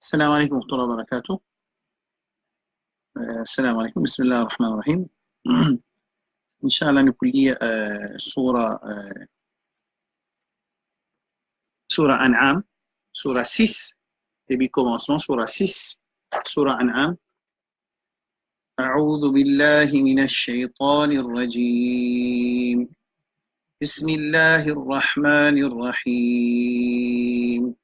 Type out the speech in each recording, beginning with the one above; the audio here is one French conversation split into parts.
السلام عليكم ورحمة الله وبركاته. السلام عليكم، بسم الله الرحمن الرحيم. إن شاء الله نقول لي سورة أنعام، سورة 6 début commencement سورة 6 سورة أنعام. أعوذ بالله من الشيطان الرجيم. بسم الله الرحمن الرحيم.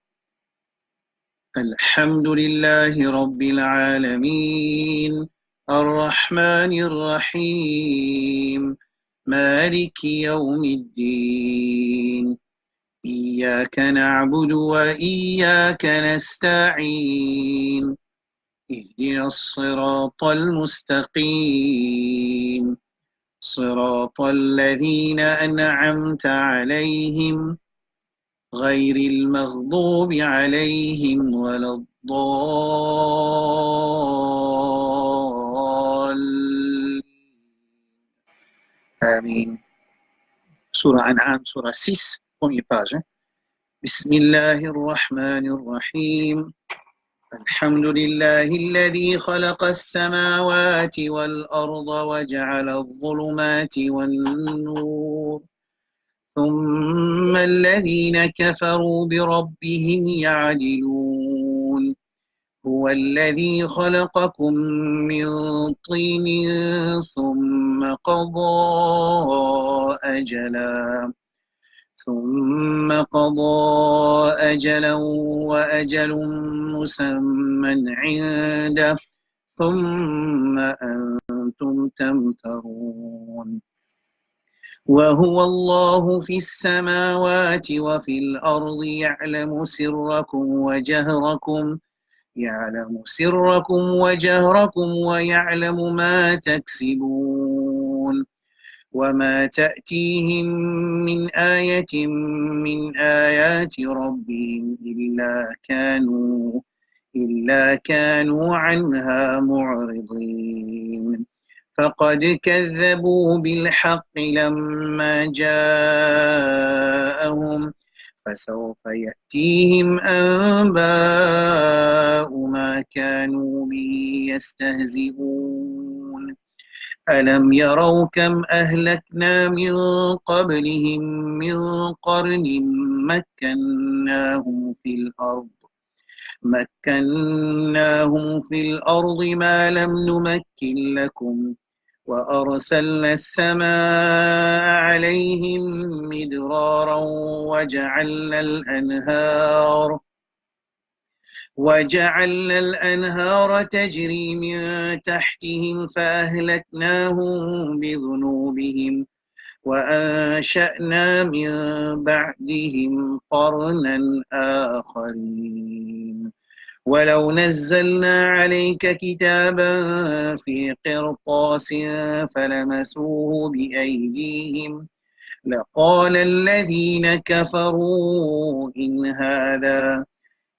الحمد لله رب العالمين الرحمن الرحيم مالك يوم الدين إياك نعبد وإياك نستعين اهدنا الصراط المستقيم صراط الذين أنعمت عليهم غير المغضوب عليهم ولا الضالين آمين. سورة أنعام سورة 6 première page. بسم الله الرحمن الرحيم. الحمد لله الذي خلق السماوات والأرض وجعل الظلمات والنور ثم الذين كفروا بربهم يعدلون هو الذي خلقكم من طين ثم قضى أجلا وأجل مسمى عنده ثم أنتم تمترون وهو الله في السماوات وفي الأرض يعلم سركم وجهركم ويعلم ما تكسبون وما تأتيهم من آية من آيات ربهم إلا كانوا عنها معرضين فقد كذبوا بالحق لما جاءهم فسوف يأتيهم أنباء ما كانوا به يستهزئون ألم يروا كم أهلكنا من قبلهم من قرن مكناهم في الأرض ما لم نمكن لكم وأرسلنا السماء عليهم مدرارا وجعلنا الأنهار تجري من تحتهم فأهلكناهم بذنوبهم وأنشأنا من بعدهم قرنا آخرين ولو نزلنا عليك كتابا في قرطاس فلمسوه بأيديهم لقال الذين كفروا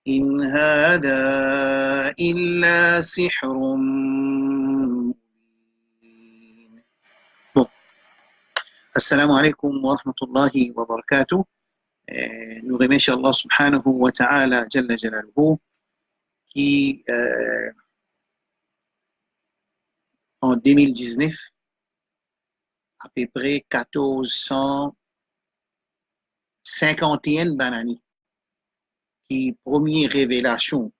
إن هذا إلا سحر مبين. السلام عليكم ورحمة الله وبركاته. Nous remercions Allah subhanahu wa ta'ala Jalla Jalaluhu qui en 2019 à peu près 1451 banani qui première révélation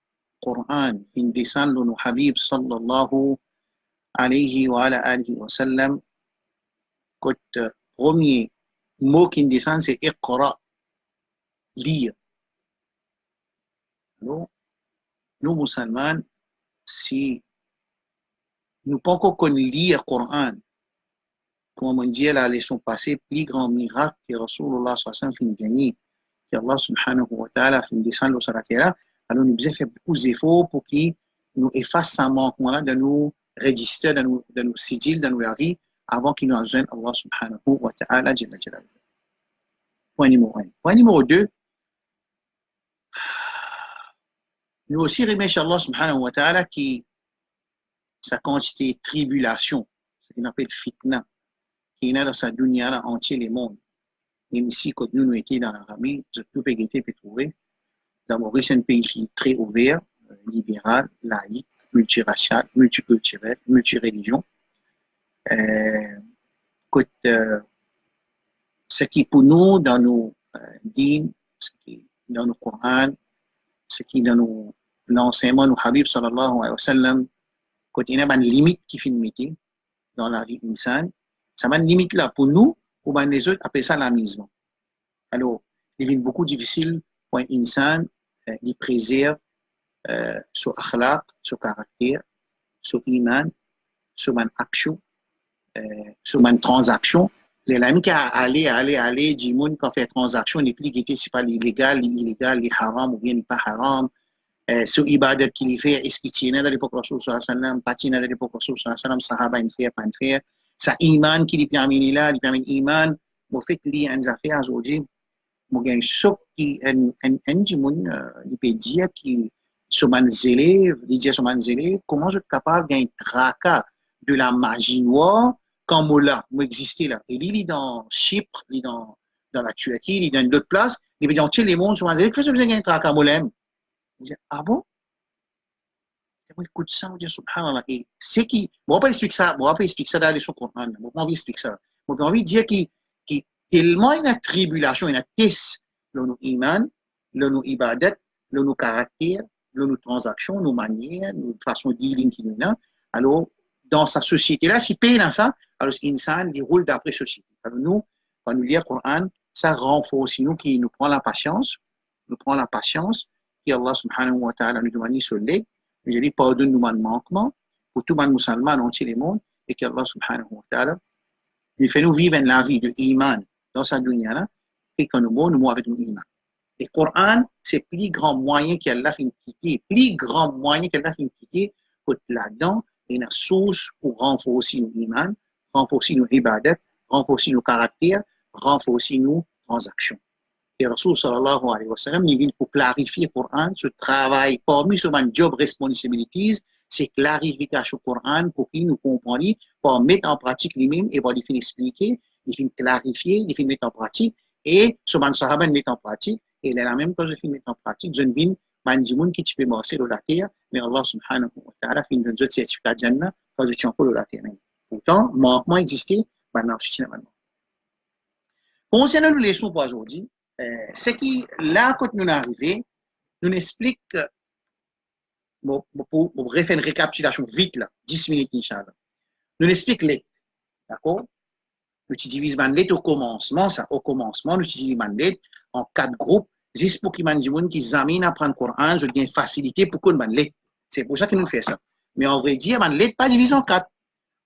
Coran in descend de nos Habib sallallahu alayhi wa ala alihi wa sallam. Côté premier mot qui descend c'est Iqra, lire. Alors, nous musulmans, si nous pas qu'on lit le Coran, comme on dit la leçon passée, plus grand miracle que Rasulullah sallallahu alayhi wa sallam gagné, que Allah subhanahu wa ta'ala fin descendre sur la terre, alors nous avons fait beaucoup d'efforts pour qu'il nous efface ce manquement-là de nos registres, de nos sigils, de nos avis, avant qu'il nous rejoigne Allah subhanahu wa ta'ala jalla jalaluhu. Point numéro 1. Point numéro 2, nous aussi remercions Allah subhanahu wa ta'ala qui sa quantité tribulation, ce qu'on appelle fitna, qui est dans sa dunya là entier les mondes. Même ici, quand nous étions dans l'Arabie, je peux trouver. Dans Maurice, un pays qui est très ouvert, libérale, laïque, multiraciale, multiculturelle, multireligion. Écoute, ce qui pour nous, dans nos dînes, ce qui est dans nos Coran, ce qui est dans l'enseignement de Habib sallallahu alayhi wa sallam, quand il y a une limite qui finit mettre dans la vie insane, ça va une limite là pour nous, ou bien les autres appellent ça l'amusement. Alors, il est beaucoup difficile pour un insan de préserver son akhlaq, son caractère, son iman, son action, son transaction. Les amis qui aller, du monde qui fait transaction, n'est plus qui c'est pas illégal, les haram ou bien n'est pas haram. Ce ibadat qu'il fait, est-ce qu'il tient dans l'époque Rasul sallallahu alayhi wa sallam, pas tient dans l'époque Rasul sallallahu alayhi wa sallam, sahaba ne fait pas ne faire. Sa iman qui lui permet là, lui permet iman, au fait qu'il y a une affaire aujourd'hui. Moi, il y a un choc qui est du monde, il peut dire qui sont mes élèves, il dit à mes élèves, comment je suis capable d'un tracas de la magie noire quand moi là, moi existais là. Et il est dans Chypre, il est dans la Turquie, il est dans d'autres places, il est dans tous les mondes, sur mes élèves, qu'est-ce que vous avez un tracas, moi l'aime? Je dis, ah bon? Moi, écoute ça, je dis, subhanallah. Et c'est qui, moi, pas expliquer ça, moi, pas expliquer ça dans les Coran, moi, pas envie d'expliquer ça. Moi, pas envie de dire qui tellement une tribulation, une test, nos iman, nos ibadat, nos caractères, nos transactions, nos manières, nos façons de dealing qui nous a. Alors, dans sa société-là, si paye dans ça, alors l'insan, il roule d'après société. Alors, nous, quand nous lisons le Coran, ça renforce nous qui nous prend la patience, qui Allah subhanahu wa ta'ala nous demande sur les, je dis, pardonne-nous nos manquements, pour tout le musulman entier le monde, et qu'Allah subhanahu wa ta'ala, il fait nous vivre la vie de iman dans sa dunya et que nous mourons avec nous iman. Et le Coran, c'est le plus grand moyen qu'Allah fait quitter, pour là-dedans, il y a une source pour renforcer nos iman, renforcer nos ibadat, renforcer nos caractères, renforcer nos transactions. Et Rasul sallallahu alayhi wa sallam, il vient pour clarifier le Coran, ce travail parmi ce job responsibilities, c'est clarification du Coran pour qu'il nous comprenne, pour mettre en pratique lui-même et pour lui faire expliquer, il fait clarifier, il fait mettre en pratique et ce sahaba mettre en pratique et la même chose il fait mettre en pratique. Je ne viens pas dire qui tu peux marcher sur la terre, mais Allah subhanahu wa ta'ala fait une autre certificat de Jannah quand tu es encore sur la terre. Pourtant, manquement existait, maintenant je suis là maintenant. Concernant les leçons pour aujourd'hui, ce qui, là, quand nous arrivons, nous explique, pour refaire une récapitulation vite, là, 10 minutes, Inch'Allah. Nous explique les, d'accord? Nous divisons les lettres au commencement, nous divisons les lettres en 4 groupes, juste pour qu'ils examinent à prendre le Coran, je gagne facilité pour qu'on les. C'est pour ça que nous faisons ça. Mais en vrai dire, les lettres pas divisées en 4.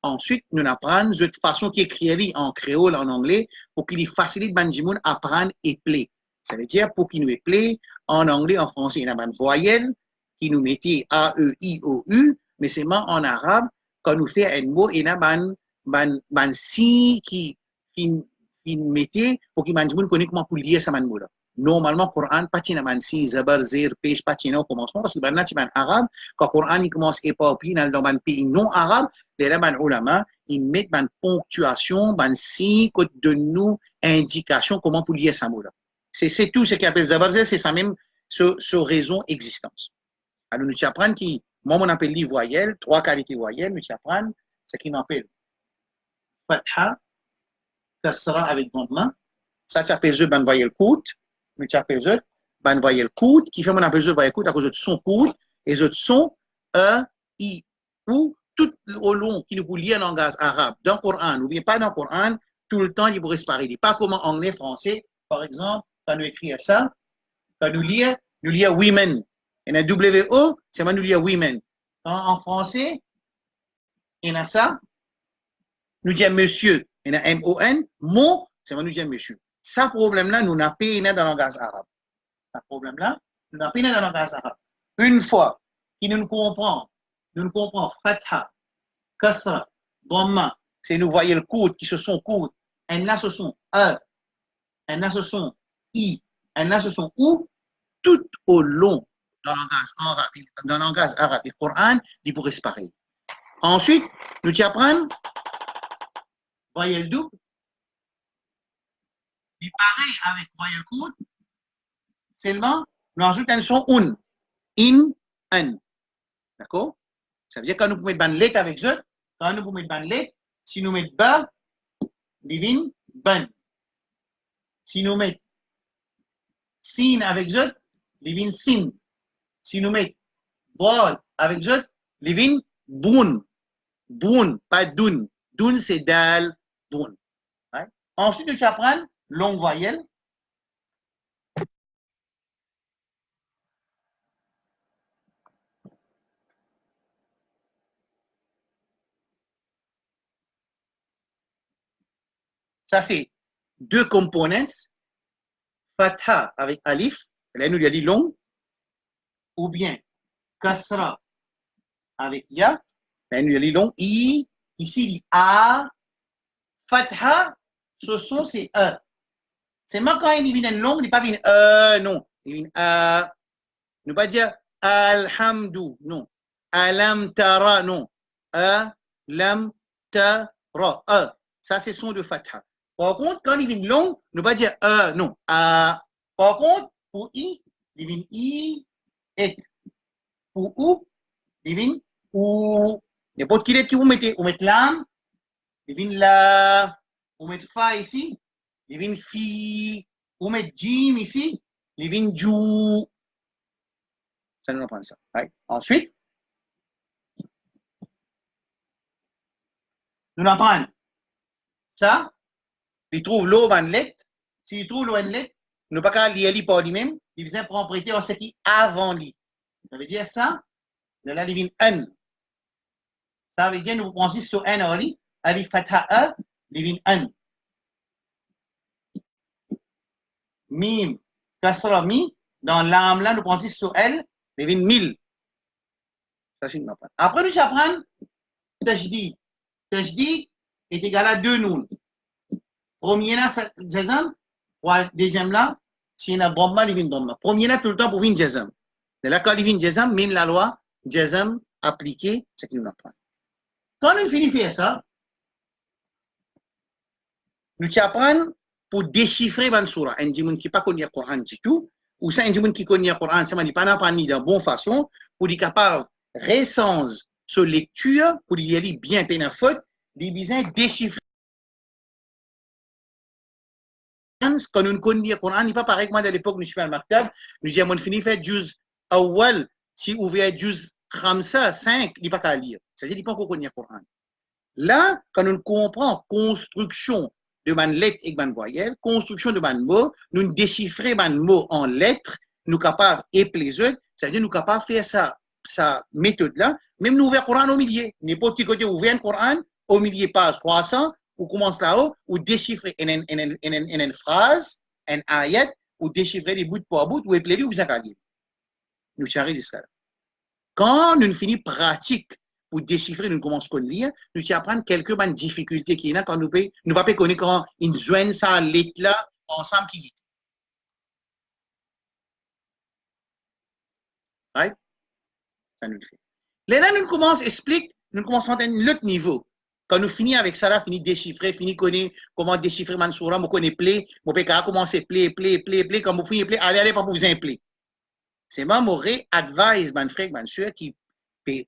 Ensuite, nous apprenons de façon qui est écrite en créole, en anglais, pour qu'il facilite Banjimoun à apprendre et plaît. Ça veut dire pour qu'il nous plaît, en anglais, en français, il y a une voyelle qui nous mettait A, E, I, O, U, mais c'est en arabe, quand nous fait un mot, il y a un signe qui mettait pour que Banjimoun connaisse comment pour lire ce mot-là. Normalement, le Coran, pas de man si, zabar, zir, pêche, pas de au commencement, parce que maintenant, tu es arabe, quand le Coran commence à éparpiller dans un pays non arabe, les ulama, ils mettent une ponctuation, un signe, qui donne nous indication comment pour lire ce mot-là. C'est tout ce qu'on appelle zabar, zir, c'est ça même, ce raison existence. Alors, nous apprenons qui, moi, on appelle les voyelles, 3 qualités voyelles, nous apprenons ce qu'on appelle fatha, kasra avec dhamma, ça s'appelle une voyelle courte, nous appelons une voyelle courte, qui fait mon appel de voyelle courte à cause de son courte, et les autres sont E, I, ou tout au long qui nous lie en langage arabe. Dans le Coran, n'oubliez pas dans le Coran, tout le temps, il pourrait se parler. Pas comme en anglais, français, par exemple, quand nous écrivons ça, quand nous lisons women. Il y a W-O, c'est moi nous lisons women. En français, il y a ça, nous disons monsieur. Il y a M-O-N, mon, c'est moi nous disons monsieur. Ça problème-là, nous n'avons pas dans le langage arabe. Ce problème-là, nous n'avons pas dans le langage arabe. Une fois qu'il nous comprend fatha, kasra, dhamma, c'est nous voyons le code qui se sont courtes, et là ce sont E, et là ce sont I, et là ce sont OU, tout au long dans le langage arabe et Coran, il pourrait se pareil. Ensuite, nous y apprenons voyelle double, il pareil avec voyelle courte, seulement nous ajoutons un son un, in, an. D'accord? Ça veut dire quand nous pouvons mettre ban lettre avec zot, quand nous pouvons mettre ban lettre, si nous mettons ba, livin, ban. Si nous mettons sin avec zot, livin, sin. Si nous mettons bol avec zot, livin, boun. Boun, pas doun. Doun, c'est dal, doun. Right? Ensuite, nous apprends longue voyelle. Ça, c'est deux components. Fatha avec alif, là, nous, il y a dit long. Ou bien kasra avec ya, là, nous, il y a dit long. I, ici, il dit a. Fatha, ce son, c'est e. C'est moi quand il vient long, il n'est pas vient non. Il vient a. Ne pas dire alhamdou, non. Alam tara, non. Alam tara, ça c'est son de fatha. Par contre, quand il vient long, ne pas dire non. Par contre, pour i, il vient i, et. Pour ou, il vient ou. N'importe qui lettre que vous mettez l'âme, il vient la. Vous mettez fa ici, il vient fi. Vous mettez jim ici, il vient jou. Ça nous apprend ça. Right? Ensuite, nous apprenons ça. Il trouve l'eau en lettre. S'il trouve l'eau en lettre, nous ne pouvons pas lire par lui-même. Il vient prendre prêter en ce qui avant lui. Ça veut dire ça. De là, il vient un. Ça veut dire nous pensons sur un ali. Alif fatha a, il vient un. Mim, kasra mi. Dans l'âme là, nous pensons sur elle, il vient 1000. Ça, c'est une apprendre. Après, nous apprenons tajdid. Tajdid est égal à 2 nouns. Premier là, jazam. Deuxième là, si on a bomba, il vient bomba. Premier là, tout le temps pour venir jazam. De là, quand il vient jazam, même la loi, jazam appliquée, c'est ce que nous apprenons. Quand on finit de faire ça, nous apprenons pour déchiffrer une surah. Un gens qui pas connaît le Coran du tout, ou ça un gens qui connaît le Coran, ça m'a pas appris de bonne façon, pour être capable de récenter sur lecture, pour y aller bien peine à faute, il besoin déchiffrer. Quand nous connaissons le Coran, il n'est pas pareil que moi à l'époque, nous faisons le maktab, nous disons, on finit faire juz awal, si vous voulez juz khamsa, 5, il n'est pas qu'à lire. C'est-à-dire, il n'est pas encore connaître le Coran. Là, quand nous comprenons construction de man lettre et man voyelle, construction de man mot, nous déchiffrons man mot en lettres, nous capables épeler, c'est-à-dire nous capables de faire sa méthode-là, même nous ouvrir le Coran au milieu. N'importe qui côté ouvrir le Coran, au milieu page 300, ou commence là-haut, ou déchiffrer une phrase, un ayat, ou déchiffrer les bouts par bout, ou épeler, ou zakadir. Nous charrions de ça. Quand nous finissons pratique pour déchiffrer, nous commençons à lire, nous apprenons quelques difficultés qui y a quand nous ne pouvons pas connaître quand ils joignent ça lettre là ensemble qui est. Right? Ça nous fait. Là, nous commençons à expliquer, nous commençons à atteindre l'autre niveau. Quand nous finissons avec ça, là, finissons déchiffrer, finissons connaître comment déchiffrer Mansoura, nous connaissons play, nous pouvons commencer play, quand vous finissez play, allez, pas pour vous implay. C'est moi, mon advise, mon frère, mon soeur, qui,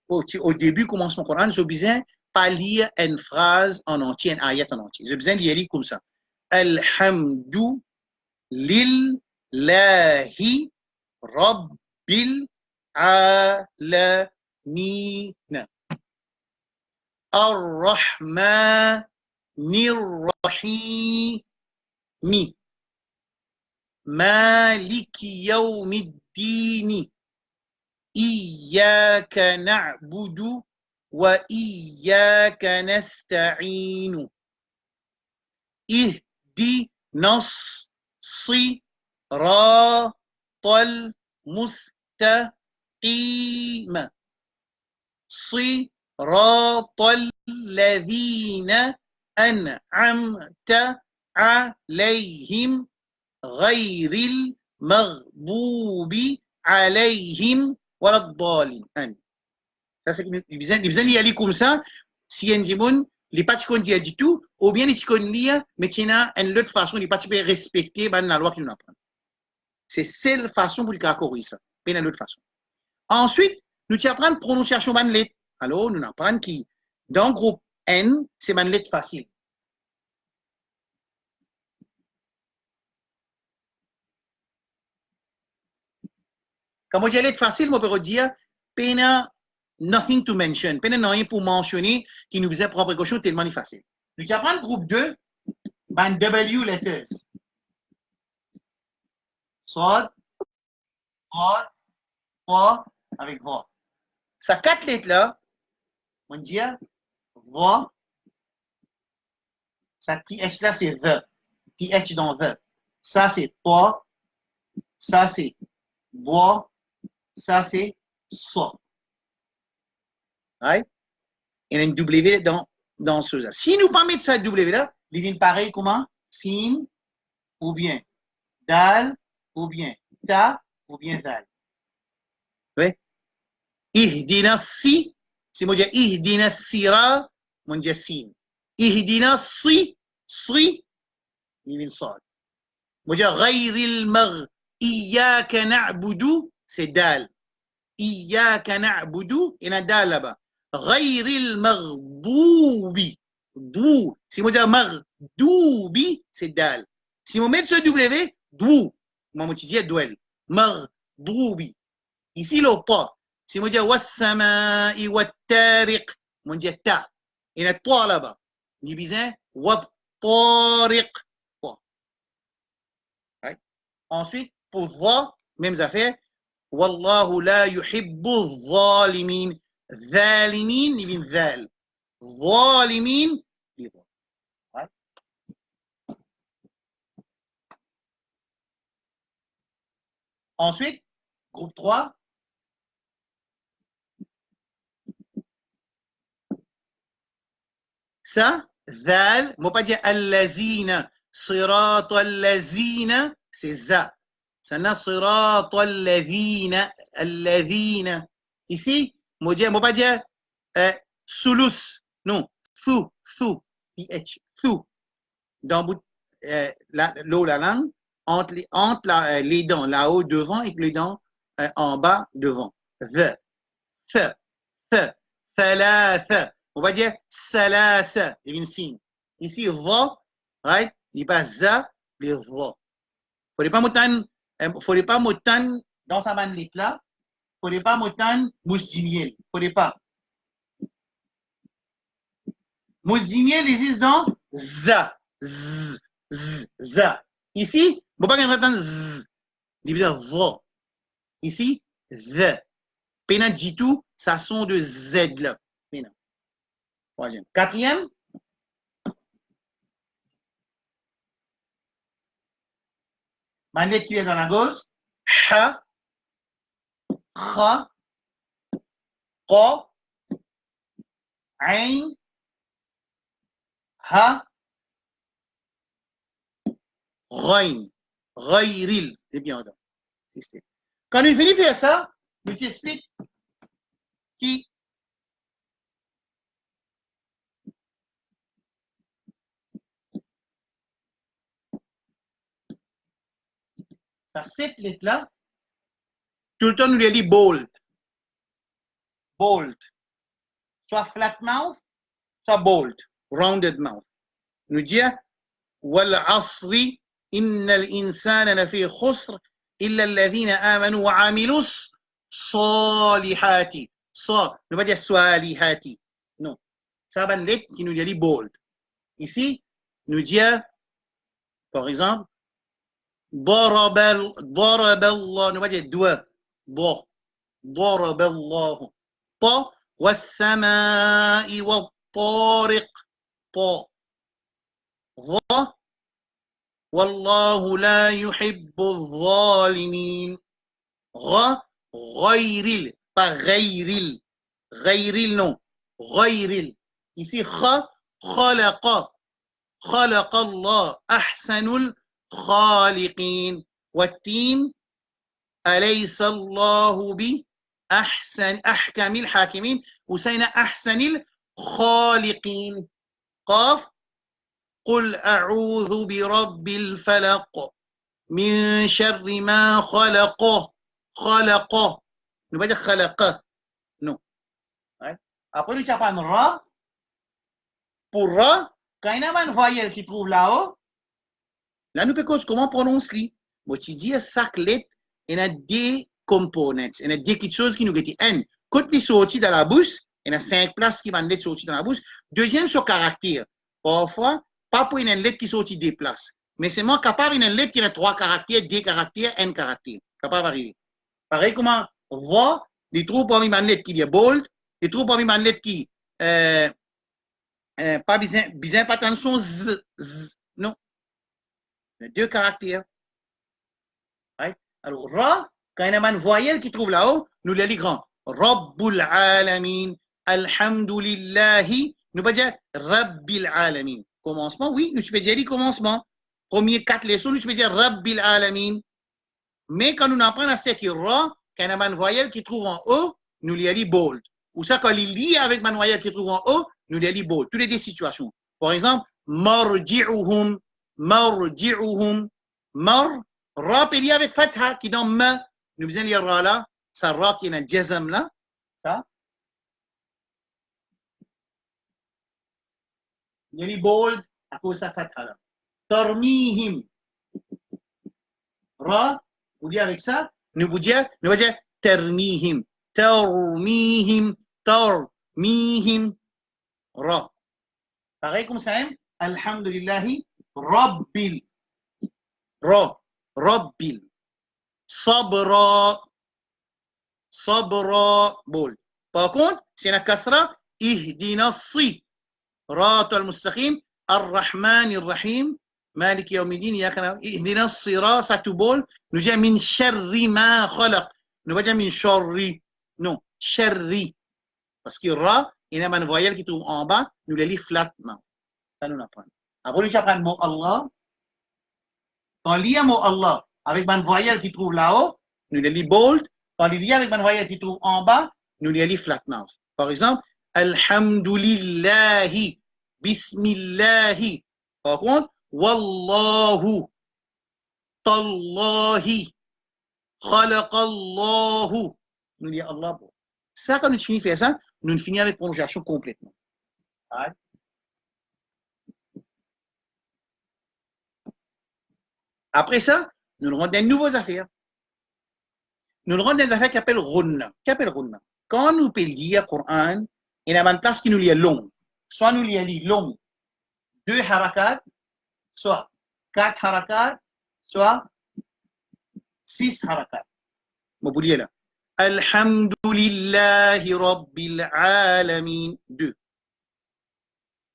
au début, commence mon Coran, j'ai besoin de pas lire une phrase en entier, une ayat en entier. J'ai besoin de lire comme ça. Alhamdu lillahi rabbil alamin. Ar-Rahmanir Rahim. Maliki yawmiddin. إياك نعبد وإياك نستعين اهدنا الصراط المستقيم صراط الذين أنعمت عليهم غير المغضوب عليهم ولا الضالين. Ça c'est qu'il besoin d'y aller comme ça. Si un dimon, les pas qu'on dit du tout, ou bien les qu'on lire, mais il y a une autre façon, les pas respecter la loi qui nous apprend. C'est celle façon pour le corriger ça. Mais une autre façon. Ensuite, Nous apprenons prononciation banlet. Alors, nous apprenons qui, dans le groupe N, c'est banlet facile. Quand moi dis lettre facile, moi peux dire, pena nothing to mention, pena rien pour mentionner qui nous faisait prendre précaution tellement facile. Nous apprenons le groupe 2, ban W letters. Sod, Rod, Va, avec Va. Ça 4 lettres là, on dit Va, ça TH là c'est The, TH dans The. Ça c'est toi, ça c'est bois, ça c'est so. Right? Et un W dans ce là. Si nous pas mettre ça W là, il vient pareil comment? Sin, ou bien dal, ou bien ta, ou bien dal. Oui? Ihdina si, c'est moi dire ihdina sira, moi dire sin. Ihdina si, il vient sad. Moi dire ghayril mar, iyyaka na'budu, c'est dal. Iyyaka na'budu, il y a dal là-bas. Ghayril maghdubi, dou. Si moi dire maghdubi, c'est dal. Si on met ce W, dou. Moi, je dis douel. Maghdubi. Ici, le pas. Si on dit wassama'i wattariq, on dit ta. Il y a trois là-bas. On dit bien wattariq. Ensuite, pour va, même affaire. Wallahu la yuhibbu zalimin. Zalimin, il vient zal. Zalimin, il vient. Ensuite, groupe 3. Ça, ذال, moi pas dire allazina, sirat allazina, c'est za. Ça n'a sirat allazina, allazina. Ici, moi pas dire sulus, non, thu, th, thu. Dans la langue, entre les dents là-haut devant et les dents en bas devant. The, th, th, thalatha. On va dire salasa, il y a une signe. Ici, va, right? Il passe za, il va. Faudrait pas moutan dans sa manlite là. Faudrait pas moutan mousdimiel. Faudrait pas. Mousdimiel existe dans za, z, z, za. Ici, on ne peut pas entendre z. Il veut dire va. Ici, the. Pénat dit tout, ça son de z là. Pénat. Troisième. Quatrième. Manette qui est dans la gauche. Ha. Kha. Qa. Ain. Ha. Ghain. Ghairil. C'est bien. Quand on finit de faire ça, je t'explique qui ça, cette lettre-là, tout le temps, nous lui dit bold. Bold. Soit flat mouth, soit bold. Rounded mouth. Nous dit, wal asri, innal insana lafi khusr, illa alladhina amanu wa amilus salihati. So, ne pas dire salihati. Non. Ça va une lettre qui nous dit bold. Ici, nous dit, par exemple, ضرب الله نبغى الدواء ضرب الله ط والسماء والطارق ط ظ والله لا يحب الظالمين غ غير pas غير non غير ici خلق الله أحسن خالقين والتين أليس الله أحكم الحاكمين وسين أحسن الخالقين قاف قل أعوذ برب الفلق من شر ما خلق نبدأ خلق Après, nous avons ra. Pour ra, quand il y a une voyelle qui trouve là-haut, là, nous pouvons comment prononcer. Moi, tu dis, chaque lettre, il y a des components. Il y a des petites choses qui nous disent. Un, quand il sorti dans la bouche, il y a 5 places qui vont être sorties dans la bouche. Deuxième, sur caractère. Parfois, pas pour une lettre qui sortit des places. Mais c'est moi capable d'une lettre qui a 3 caractères, 2 caractères, un caractère. Capable d'arriver. Pareil, comment voix, les trous parmi une lettre qui est bold, les trous parmi une lettre qui pas besoin pas attention, non. Il y a 2 caractères. Right? Alors, ra, quand il y a une voyelle qui trouve là-haut, nous les grands. Rabbul alamin, alhamdulillahi, nous pas dire Rabbil alamin. Commencement, oui, nous peux dire commencement. Premier 4 leçons, nous peux dire Rabbil alamin. Mais quand nous apprenons à ce qui ra, quand il y a une voyelle qui trouve en haut, nous les lit bold. Ou ça, quand il lit avec une voyelle qui trouve en haut, nous les lit bold. Toutes les 2 situations. Par exemple, marji'uhum, marji'uhum, mar, ra peut lire avec fatha qui dans ma. Nous besoin lire ra là, ça ra qui est un jazm là, ça. Il lit bold à cause de sa fatha là. Tarmihim, ra, vous dites avec ça, nous vous dire termihim, tarmihim, tarmihim, ra. Pareil comme ça, alhamdulillahi, rabbil, ra, rabbil, sabra, sabra, bold. Par contre, c'est la kasra, ihdina si, rat al-mustaqim, ar-rahman ar-rahim, مالك يوم الدين إياك نعبد اهدنا الصراط ça tout bol nous dit min sharri ma khalaq nous pas dire min sharri non sharri parce que ra il y a une voyelle qui trouve en bas nous les lit flatement ça nous apprend après nous apprend le mot Allah quand il y a le mot Allah avec une voyelle qui trouve là-haut nous les lit bold quand il y a avec une voyelle qui trouve en bas nous les lit flatement par exemple alhamdulillahi bismillahi par contre والله تالله خلق الله nous dit Allah ça quand nous finissons faire ça nous finissons avec prononciation complètement right? Après ça nous nous rendons des nouvelles affaires nous nous rendons des affaires qui appellent runna quand nous pouvons lire le Coran il y a une place qui nous lit long soit nous lit long 2 harakat soit 4 harakat soit 6 harakat vous voulez là alhamdulillahi rabbil alamin 2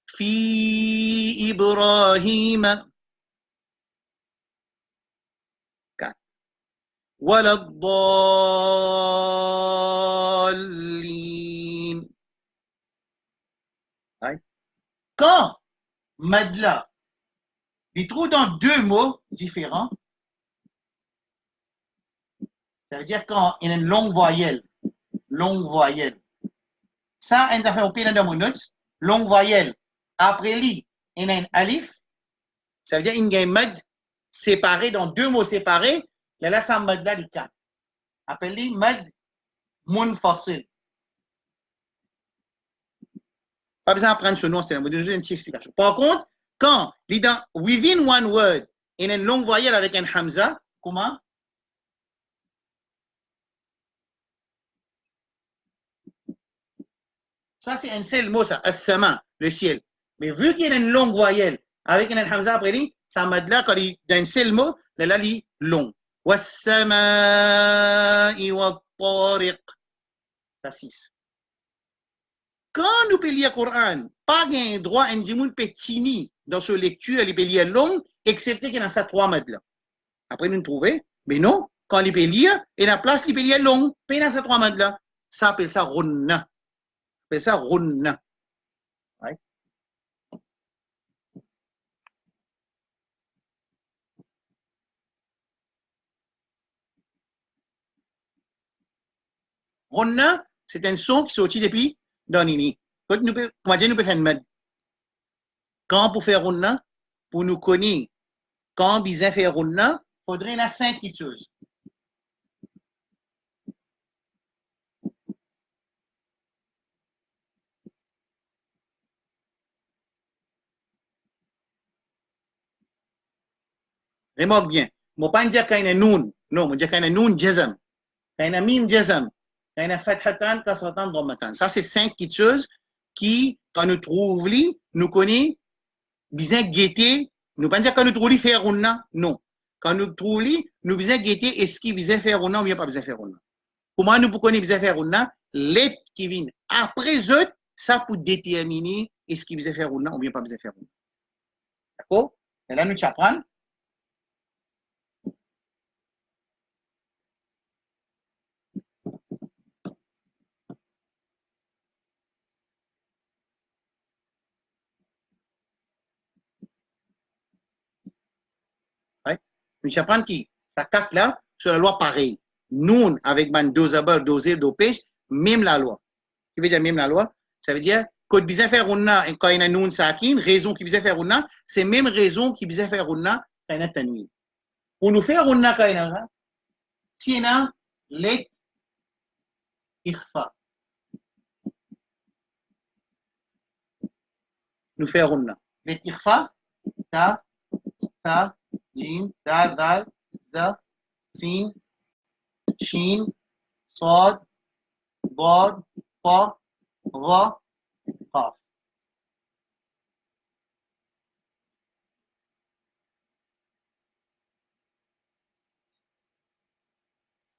fi Ibrahim 4 ولا الضالين quand madla il trouve dans 2 mots différents ça veut dire quand il y a une longue voyelle ça on a fait au pied dans mon notes longue voyelle après li il y a un alif ça veut dire il y a un mad séparé dans 2 mots séparés là ça mad là les 4 appelé mad munfasil pas besoin d'apprendre ce nom c'est une petite explication par contre quand il dans within one word il y a une longue voyelle avec un hamza comment ça c'est un seul mot ça as-sama le ciel mais vu qu'il y a une longue voyelle avec un hamza après lui ça mad là quand il dans un seul mot là il long was-samaa'i wat-tariq ça 6 quand nous peut lire le Coran pas un droit un djimoul petini dans ce lecture il peut lire long excepté qu'il y a ça 3 mad là après nous trouver mais non quand il peut lire et la place il peut lire long puis il y a ça 3 mad là ça appelle ça runna appelle ça runna right? Runna, c'est un son qui sortit depuis dans Nini. Quand nous pouvons faire une mode. Quand pour faire Runna, pour nous connaître, quand bien faire Runna, il faudrait y avoir 5 petites choses. Remarque bien. Je ne pas dire qu'il y a noun. Non, je dis qu'il y a noun jazam. Qu'il y a mim jazam. Qu'il y a fathatan, kasratan, dhammatan. Ça, c'est 5 petites choses qui, quand nous trouvons, nous connaissons bien guetter. Nous pas dire quand nous trouvons faire unna. Non. Quand nous trouvons, nous bien guetter est-ce qu'il vient faire unna ou bien pas bien faire unna. Comment nous pouvons bien faire unna? L'être qui vient après eux, ça pour déterminer est-ce qu'il vient faire unna ou bien pas bien faire unna. D'accord? Et là, nous apprenons. Nous apprenons qui? Ça carte là, sur la loi pareille. Nous, avec man dosabar, dosé, dopèche, même la loi. Qui veut dire même la loi? Ça veut dire que bizarre faire unna quand il y a nun sakin, raison qui bizarre faire unna, c'est même raison qui bizarre faire unna quand il y a tanwin. Pour nous faire unna quand il y a si il y a let ikhfa. Nous faire unna. Let ikhfa, ta, jim, dal, za, sin, shin, صاد ضاد طا ظا قاف.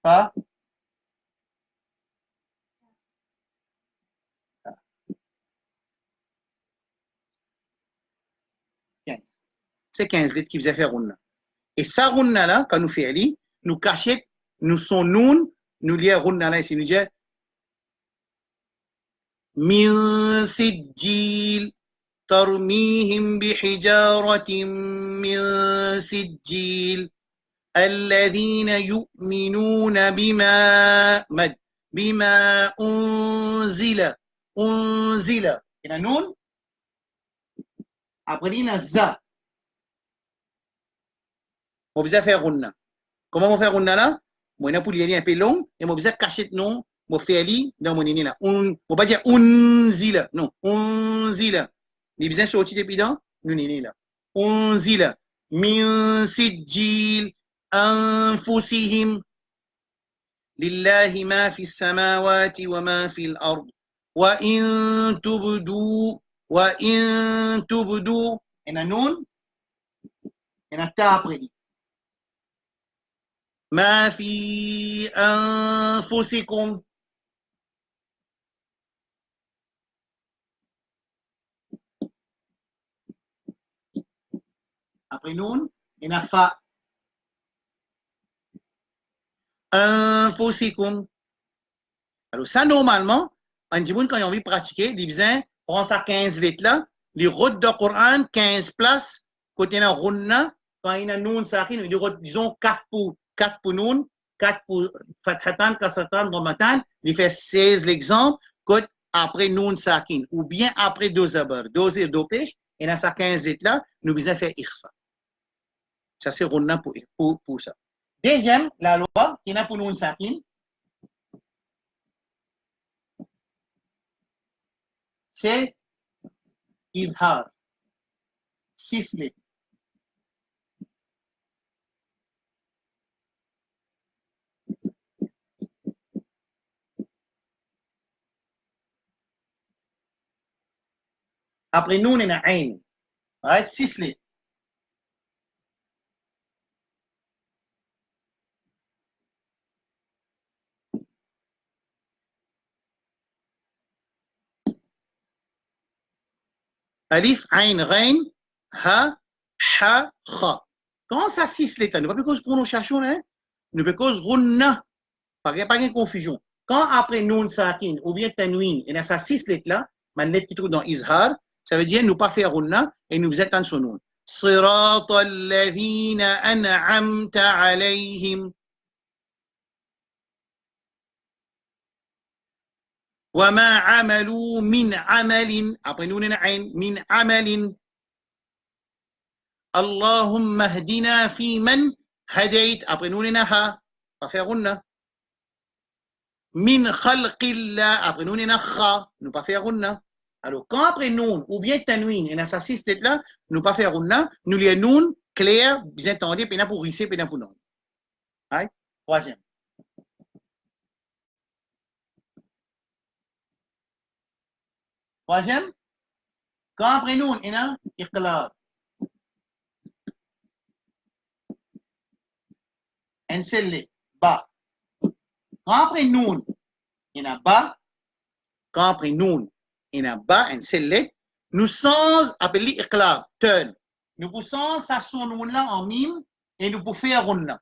Fa, ta. 15. C'est 15 lettres qui faisait faire runna. Et ça runna là, quand nous faisons, nous cachons, nous sommes nous, nous lions runna là ici, nous disons min sijil ترميهم بحجارة من سجيل الذين يؤمنون بما أنزل هنا نون après il y a za on va faire runna comment on va faire runna là moi n'a pour y aller un peu long et moi besoin cacher non moi faire ali dans mon nini là on pas dire unzila non unzila les besoin sortir depuis dans nous nini là unzila min sijil anfusihim lillahi ma fi samawati wa ma fi al-ard wa in tubdu et la nun et la ta après dit ما في أنفسكم après nun et la fa أنفسكم. Alors ça normalement on dit quand on a envie de pratiquer il besoin prend ça 15 lettres là les routes de Coran 15 places côté na runna quand il y a nun sakin disons 4 pour nun 4 pour fathatan kasratan dhammatan il fait 16 l'exemple côté après nun sakin ou bien après deux zabar deux et deux pêches et dans ça 15 lettres là nous besoin faire ikhfa. Ça c'est runna pour ça. Deuxième la loi qui n'a pour nun sakin c'est idhar 6 lettres. Après nous, on a un. Right? 6 lettres. Alif, Ain, Rain, Ha, Ha, Kha. Quand ça 6 lettres, nous ne pouvons pas prononciation, hein? Nous ne pouvons pas runna. Pas de confusion. Quand après nun sakin ou bien tanwin, il y a ça 6 lettres là, ma lettre qui trouve dans izhar, ça veut dire nous pas faire runna et nous attendre son nom. صراط الذين أنعمت عليهم وما عملوا من عمل après nous on a un من عمل اللهم اهدنا فيمن هديت après nous on a ha pas faire runna min khalqillah après nous on a kha nous pas faire runna. Alors quand après nun ou bien tanwin on a ça 6 lettres là nous pas faire runna nous les nun clair, bien entendu, puis pour risser, puis pour non. Right? Troisième. Troisième, quand après nous, on a iqlab. Enselle, ba. Quand après nous, on a ba. Quand après nous, on a ba, enselle, nous sommes appelés iqlab, turn. Nous poussons ça son nom là en mime et nous pouvons faire ronna.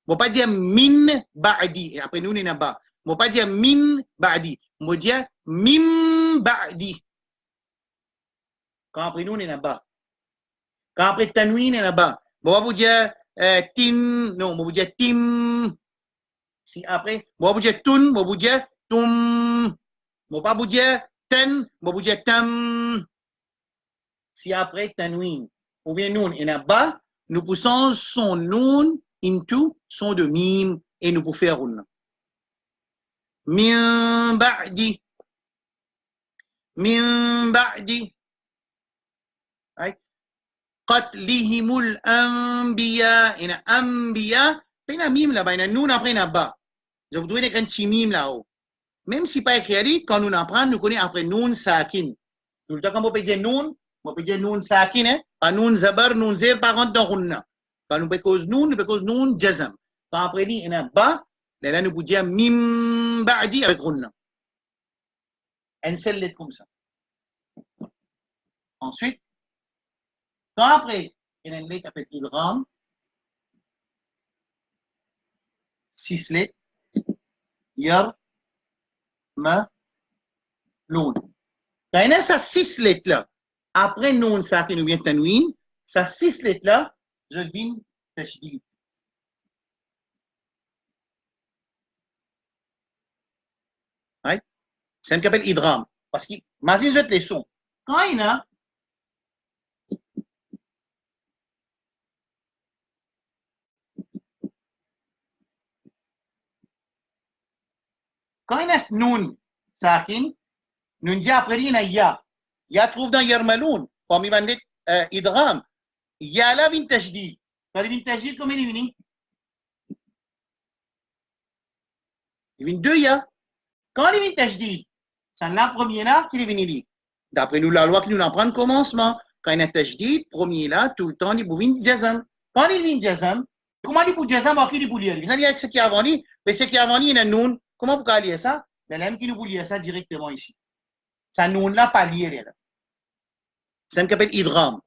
On ne peut pas dire min ba'di, et après nous, on a ba. On ne peut pas dire min ba'di. On peut dire mim ba'di. Quand après nous, on est bas. Quand après tanwin, on est bas. On va vous dire tin, non, on va vous dire tim. Si après, on va vous dire tun, on va vous dire tum. On va pas vous dire ten, on va vous dire tam. Si après tanwin, ou bien nun, on est bas, nous poussons son nun into son de mim et nous pouvons faire un. Min ba'di. Min ba'di. Qatlihimul anbiya. Ina anbiya. Pena mime là-bas. Ina nun après ina ba. Je vous dois un petit mime là-haut. Même si pas écrit, quand nous en prenons, nous connaissons après nun sakin. Tout le temps, quand on peut dire nun, on peut dire nun sakin, hein? Pas nun zabar, nun zer, par contre, dans runna. Quand nous pécose nun, nous pécose nun jazam. Quand après dit, ina ba, là, nous pouvons dire mim ba'di avec runna. Un seul lettre comme ça. Ensuite, quand après, il y a une lettre avec idgham, 6 lettres, yar, ma, loun. Quand il y a ces 6 lettres là, après noun sakin ou bien tanwin, ces 6 lettres là, je viens tashdid. Right? C'est ce qu'on appelle idgham. Parce que, imagine cette leçon. Quand il y a noun sakin, nous dit après il y a ya. Ya trouve dans yarmaloun, comme il va dire idgham. Ya là vient tashdid. Quand il vient tashdid, comment il vient? Il vient 2 ya. Quand il vient tashdid, c'est la première là qui est venu. D'après nous, la loi qui nous en prend le commencement. Quand il y a tashdid, premier là, tout le temps, il vient jazam. Quand il vient jazam, comment il peut jazam ou qui il peut lire? Vous allez ce qui est avant lui, mais ce qui est avant lui, il y a noun. Comment vous pouvez lire ça? Il y a qui nous peut lire ça directement ici. Ça noun là, pas lire là. C'est ce qu'on appelle idgham.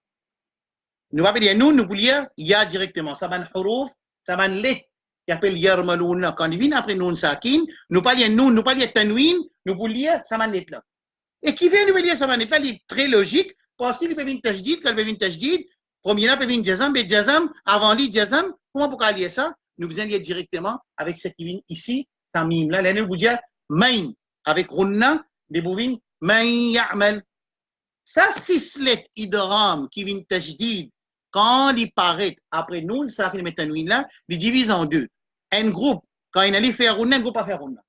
Nous va dire noun, nous pouvons lire ya directement. Ça va un huruf, ça va un let qui appelle yarmaloun. Quand il vient après noun sakin, nous pas lire noun, nous pas lire tanwin, nous pouvons lire ça va un let là. Et qui vient nous lire ça va un let là, il est très logique parce qu'il peut venir tajdid, quand il peut venir tajdid, premier là peut venir jazam, mais jazam, avant lui jazam, comment pour lire ça? Nous besoin lire directement avec ce qui vient ici, ça mime là, là nous vous dire main avec runna, des bouvines, main ya'mal. Ça 6 lettres idgham qui viennent tajdid. Quand il paraît après nous, ça qui met tanwin là, il divise en deux. Un groupe, quand il allait faire runna, un groupe à faire runna.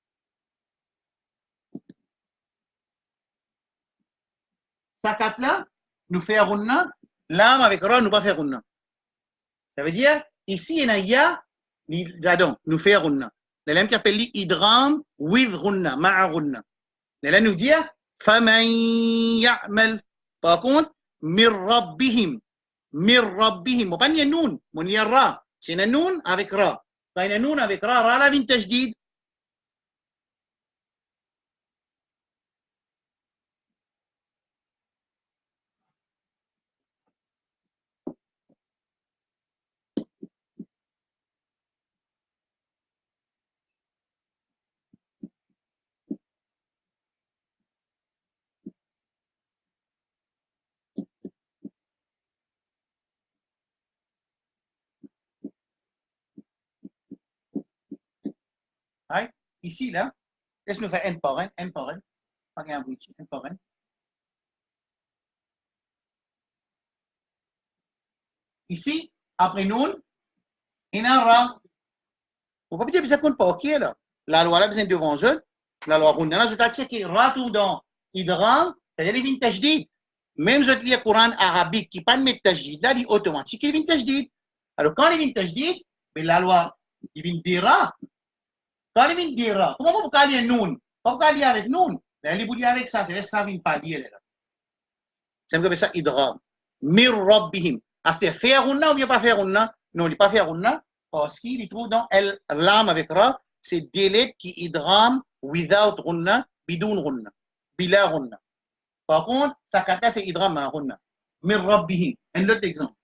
Ça quatre là, nous fait runna, l'âme avec ra, nous pas faire runna. Ça veut dire, ici, il y a ya, là-dedans, nous fait runna. L'âme qui appelle idgham with runna, ma'a runna. Là, nous dit, faman ya'mal. Par contre, mir rabbihim. Mir rabbihim. On pas dire noun, on dit ra. C'est un noun avec ra. Quand il y a noun avec ra, ra la vient tajdid. Right? Ici, là, laisse nous faire n par n, n par n. Pas un bruit ici, n par n. Ici, après noun, il y a un ra. Vous pouvez dire que ça compte pas, ok, là. La loi là, besoin devant eux. La loi runna, là, je t'ai dit que ra tout dans idgham, c'est-à-dire il vient tajdid. même je lis le Coran arabique qui pas de mettre tajdid, là, il est automatique, il vient tajdid. Alors, quand il vient tajdid, mais la loi, il vient dira. Quand il vient dira, comment vous pouvez lire noun? Comment vous pouvez lire avec noun? Là, il vous dit avec ça, c'est ça, il ne vient pas lire. C'est comme ça, idram. Mir rabbihim. Ah, c'est faire ou non, ou bien pas faire ou non? Non, il n'est pas faire ou non, parce qu'il trouve dans el lam avec ra, c'est des lettres qui idram without ghunna, bidoun ghunna, bila ghunna. Par contre, sakata c'est idram ma ghunna. Mir rabbihim. Un autre exemple.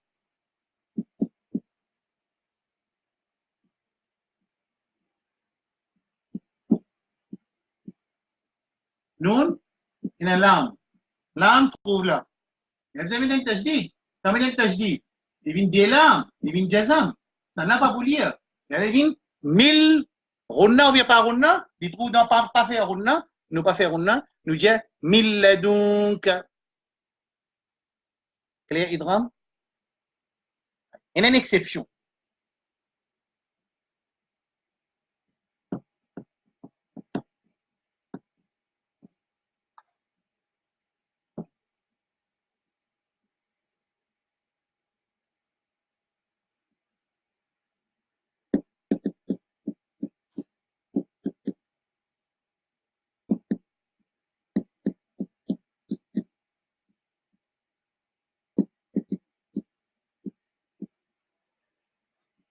Noun, il y a lam. Lam trouve là. Il y a jamais d'un tajdid. Jamais d'un tajdid. Il vient des lam, il vient jazam. Ça n'a pas voulu lire. Il vient mille Runna ou bien pas runna, il trouve dans pas faire runna, nous pas faire runna, nous dit mille donc. Clair, Idram? Il y a une exception.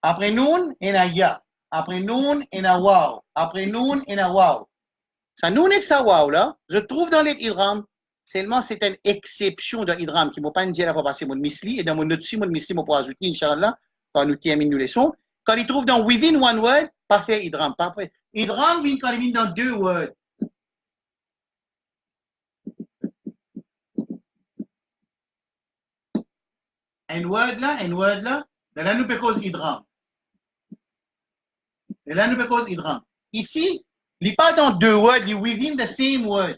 Après noun, il y a ya. Après noun, il y a waw. Après noun, il y a waw. Ça noun et ça waw là, je trouve dans les idram, seulement c'est une exception de idram qui ne m'a pas dit la fois passée mon misli, et dans mon autre mon misli, mon pour ajouter, Inch'Allah, quand nous terminons nos leçons. Quand il trouve dans within one word, pas fait idram, pas après. Idram vient quand il vient dans deux words. Un word là nous peut cause idram. Et là, nous peut cause idram. Ici, il n'est pas dans deux words, il est within the same word.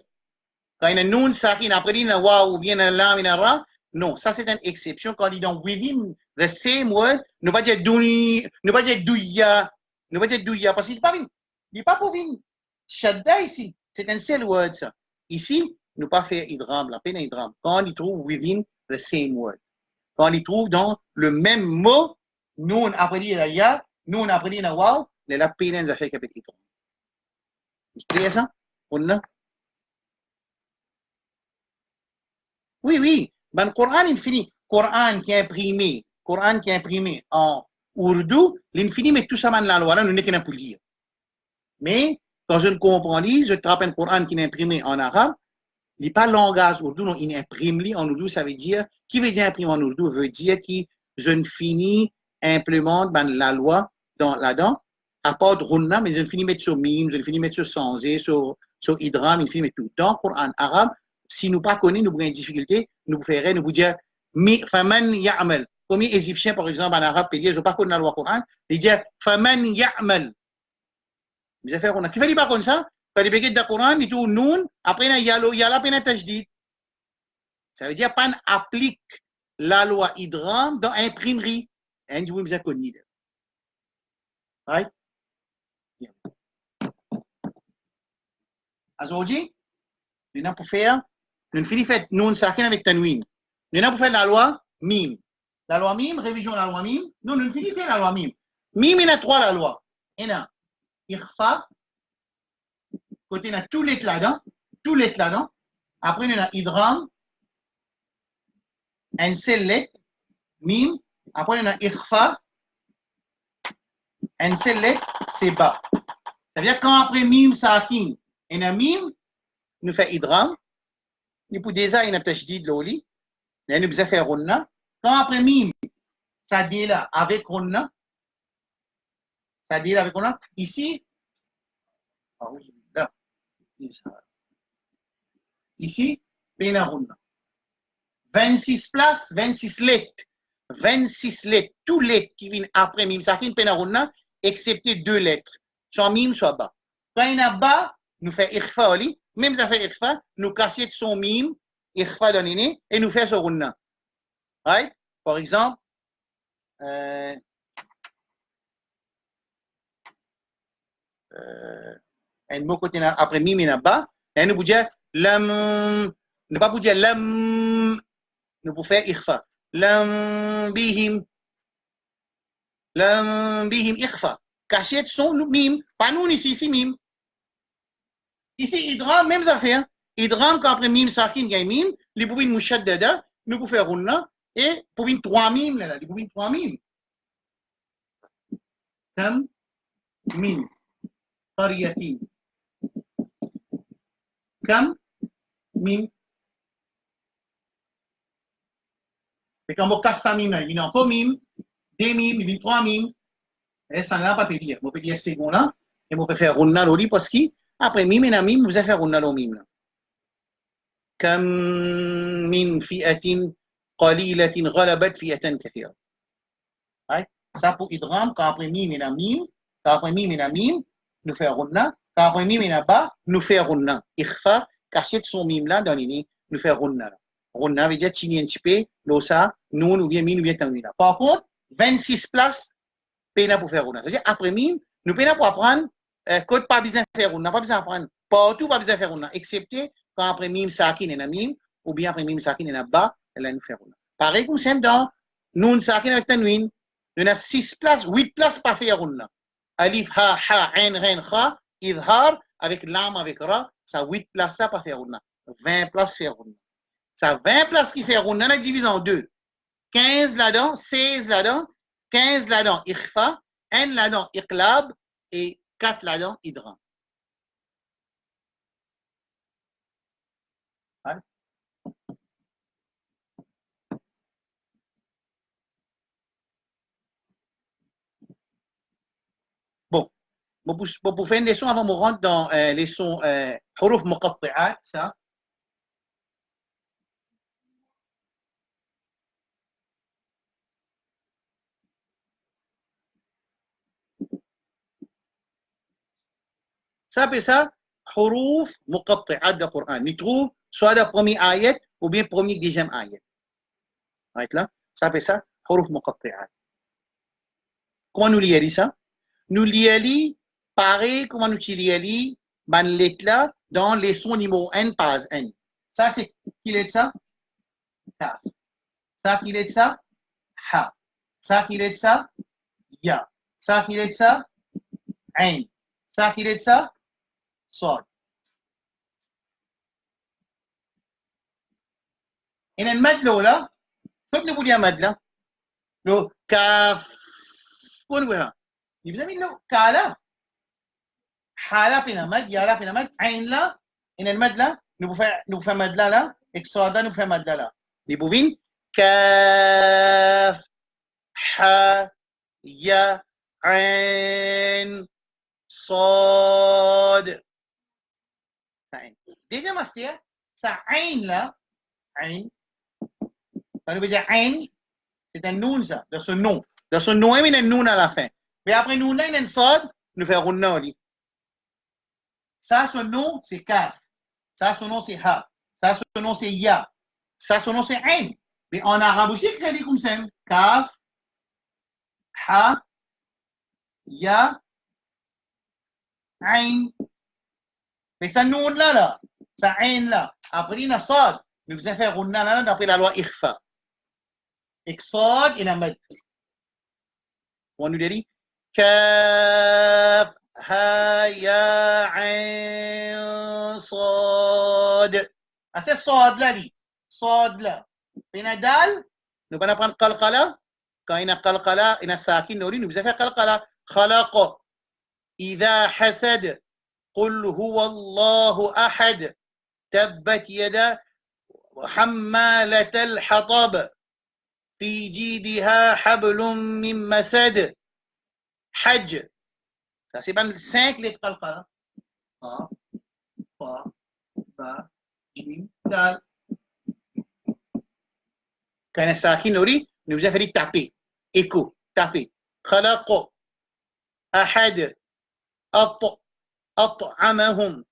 Quand il y a un noun, sakin, après il y a un wa ou bien un lam, il y a un ra. Non, ça c'est une exception. Quand il est dans within the same word, ne pas dire douni, ne pas dire douya, ne pas dire douya, parce qu'il n'est pas pour venir. Shadda ici, c'est un seul word ça. Ici, ne pas faire idram, la peine idram. Quand il trouve within the same word. Quand il trouve dans le même mot, noun après il y a ya, noun après il y a waw, la peine ça fait qu'avec idram. C'est clair ça? On a? Oui, oui. Ben, le Coran infini, Coran qui est imprimé en ourdou, l'infini met tout ça dans la loi, là, nous n'est qu'un pour lire. Mais, quand je ne comprends pas, je trappe un Coran qui est imprimé en arabe, il n'est pas langage ourdou, non, il imprime en ourdou, ça veut dire, qui veut dire imprimer en ourdou, veut dire que je ne finis implémente ben, la loi là-dedans, à part de runna, mais je ne finis mettre sur mime, je ne finis mettre sur sanzé, sur idram, je ne finis mettre tout. Dans le Coran arabe, si nous pas connaissons, nous avons une difficulté, nous ferions, nous vous dire, faman ya'mal. Comme les Égyptiens, par exemple, en arabe, ils disent, pas connaître la loi Coran, ils disent, faman ya'mal. Vous avez fait, on a qui fait pas comme ça? Fallait béquer de Coran, il dit noun, après il y a la peine tajdid. Ça veut dire pan applique la loi idram dans imprimerie. Et vous me connu. Right? Aujourd'hui, nous avons pour faire, nous finissons fait noun sakin avec tanwin. Nous avons pour faire la loi mime. La loi mime, révision de la loi mime. Non, nous finissons faire la loi mime. Mime, il y a trois la loi. Il y a irfa, côté il y a tous les là-dedans, Après, il y a idram, un seul lettre, mime. Après, il y a irfa, un seul lettre, c'est bas. Ça veut dire quand après mime sakin, il y a mime, nous fait idram. Nous pour déjà il y a tajdid l'oli. Nous avons fait runna. Quand après mime, ça dit là avec runna. Ça dit là avec runna. Ici, là, ici, pena runna. 26 places, 26 lettres. 26 lettres. Tous les lettres qui viennent après mime sakin, pena runna, excepté deux lettres. Soit mime, soit bas. Quand il y a bas, nous fait ikhfa oli. Même ça fait ikhfa, nous casser son mime, ikhfa donné, et nous fait ce runna. Right? Par exemple, un mot après mime et bas, et nous vous dire lam, ne pas vous dire lam nous pouvons faire ikhfa. Lam bihim ikhfa. Cachette son mim. Pas nous ici, ici mim. Ici, idram, même affaire. Idram, quand après mim, sakin, il y a mim. Les pouvons mouchaddada. Nous pouvons faire runna. Et pouvons trois mim là. Les pouvons trois mim. Kam min qariyatin. Kam min. Et quand on casse ça mim là, il y a encore mim, deux mim, il y a trois mim. Et ça n'a pas pu dire. On peut dire second là. Et on peut faire runna l'oli parce que après mim et mim, vous allez faire runna l'oli mim là. كم من فئة قليلة غلبت فئة كثيرة. Ça pour idgham, quand après mim et mim, quand après mim et mim, nous fait runna, quand après mim et ba, nous fait runna. Ikhfa, caché son mim là dans l'ini, nous fait runna. Runna veut dire chini un petit peu, l'osa, nous ou bien mim ou bien tanguina. Par contre, 26 places, pena pour faire runna. C'est-à-dire après mim, nous pena pour apprendre, code pas besoin de faire runna, pas besoin d'apprendre. Partout pas besoin de faire runna, excepté quand après mim sakin et mim, ou bien après mim sakin et ba, elle nous fait runna. Pareil comme c'est dans nun sakin avec tanwin. Il y a 6 places, 8 places pas faire runna. Alif, ha, ha, ain, rein, kha, idhar, avec lam, avec ra, ça 8 places ça pas faire runna. 20 places faire runna. Ça 20 places qui fait runna, on a divisé en deux. 15 là-dedans, 16 là-dedans, 15 là-dedans, ikhfa, 1 là-dedans, iqlab, et 4 là-dedans, idram. Hein? Bon, pour faire une leçon avant de rentrer dans les sons huruf muqatti'at, ça. Ça fait ça, huruf muqatti'at du Coran. On trouve soit la première ayat ou bien première deuxième ayat. Right là, ça fait ça, huruf muqatti'at. Comment nous lions ça? Nous lions pareil comment nous lions ban lettre là dans les sons numéro n pas n. Ça c'est qui est ça? Kaf. Ça qui est ça? Ha. Ça qui est ça? Ya. Ça qui est ça? Ain. Ça qui est ça? Sod. Et le mad là, tout le monde mad là. Le kaf. Qu'on voit. Il vous a mis le kala. Hala pina mad, yala pina mad, ain là, et le mad là, nous faisons mad là, et soda nous faisons mad là. Les bouvines, kaf, ha, ya, ain, sod. Deuxième aspect, ça ain là, ain, ça nous veut dire ain, c'est un noun ça, de ce nom. De ce nom, il y a un noun à la fin. Mais après noun là, il y a un sod, nous faisons un nom. Ça, son nom, c'est kaf. Ça, son nom, c'est ha. Ça, son nom, c'est ya. Ça, son nom, c'est ain. Mais en arabe aussi, il dit comme ça. Kaf, ha, ya, ain. Mais ça, noun là, ça, ain là. Après, il y a sad. Nous faisons faire runna là, d'après la loi ikhfa. Iqsad, il y a mad. On nous dit kaf, ha, ya, ain, sad. Ah, c'est sad là, dit. Sad là. Pinadal, nous allons prendre qalqala. Quand il y a qalqala, il y a sakin, nous allons faire qalqala. Khalaqa. إذا حسد قل هو الله أحد تبت يدا حمالة الحطب في جيدها حبل من مسد حج. Ça c'est pas 5 lettres qalqala. Ha, fa, ba, jim, dal. Quand il y a sakin, nous allons faire taper. Écho, taper. خلق أحد أطعمهم.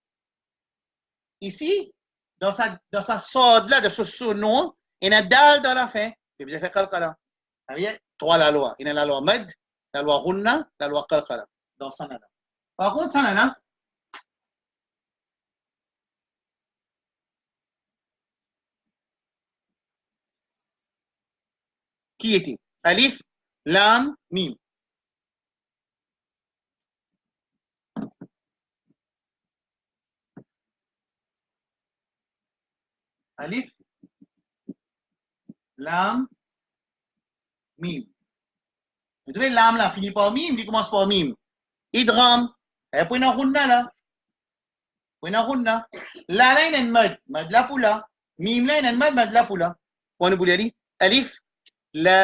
Ici, dans sa sorte là, de ce surnom, il y a dal dans la fin. Il y a fait qalqala. Il y a trois la loi. Il y a la loi mad, la loi ghunna, la loi qalqala. Dans sanana. Par contre, sanana, qui était Alif, Lam, Mim. Alif, Lam, Mim. Vous trouvez Lam là, finit par Mim, il commence par Mim. Idram, et puis on a Runna là. Puis on a Runna. Là, il y a une mad la poula. Mim là, il y a une mad la poula. On a dit Alif, Lam,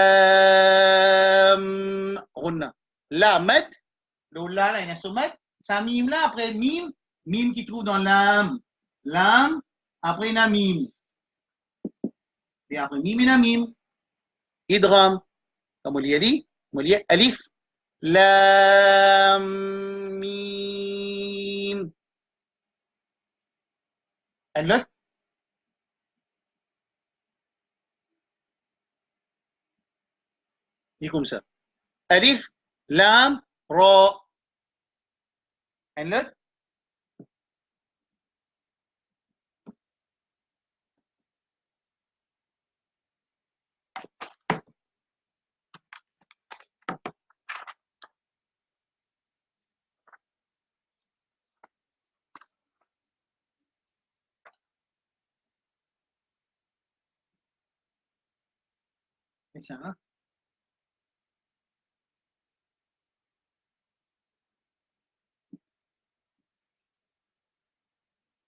Runna. La mad, le là, il y a un mad. Ça Mim là, après Mim, Mim qui trouve dans Lam. Lam, après il y a Mim. Et après Mim, il y a Mim. Idram. Comme on dit, Alif, Lam, Mim. Et l'autre, il est comme ça. Alif, Lam, Ra. Et l'autre, c'est ça, hein?